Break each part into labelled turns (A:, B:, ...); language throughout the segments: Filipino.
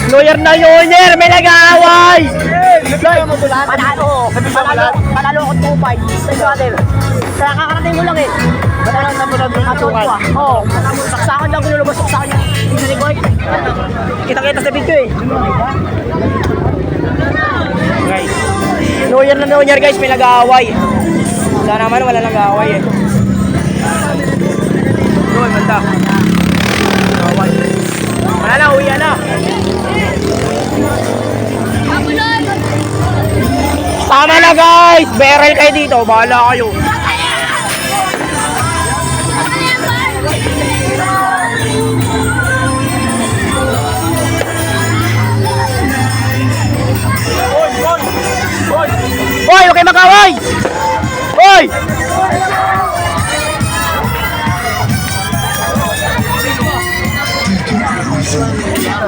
A: Lawyer na lawyer, may nag-aaway!
B: Panalo ko 2-5. Kaya kakarating mo lang eh.
A: Matalang na mo nag-tukan.
B: Oo. Saksakan lang kung lulubos sa kanya.
A: Kita-kita sa video eh. Guys, lawyer na lawyer guys, may nag-aaway. Wala naman, wala nag-aaway eh. Doon, banda. Nag-aaway. Wala na, uwi na. Tama na guys! Beryl kayo dito, bahala kayo. Hoy, okay makaway! Hoy!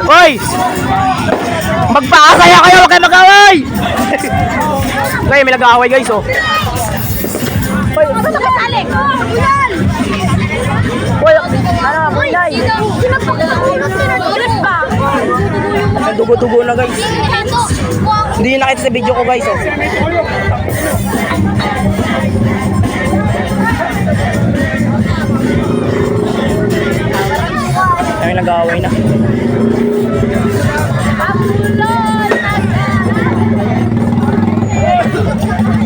A: Hoy! Magpakasaya kayo, okay makaway! Ngayon, may nag-aaway guys, oh. Hoy,
B: Ano nakasali? Bulan!
A: hoy, ano, bulay. Dugo-dugo na guys. Hindi nyo nakita sa video ko guys, oh. Ay, nag-aaway na.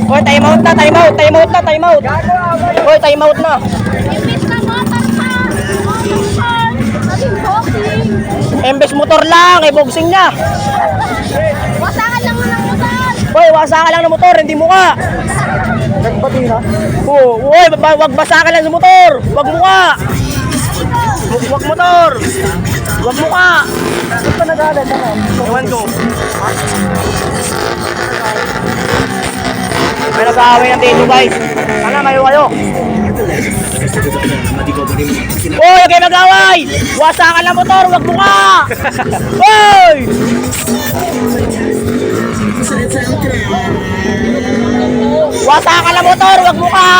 A: Hoy, time out na, time out, time out na, time out. Hoy, time out na. Embes motor lang, eh, boxing na.
B: Wasakan lang ng motor!
A: Hoy, wasakan lang ng motor, hindi mukha.
B: Nagpati na?
A: Oo, hoy, wag basakan lang sa motor. Wag mukha. Wag motor. Wag mukha.
B: Ba't ka nag-aalat ako?
A: Ewan ko. May nag-aaway ng tito guys. Sana mayo kayo. Hoy, okay nag-aaway. Wasakan lang motor, wag mukha. Hoy! Wasakan lang motor, wag mukha.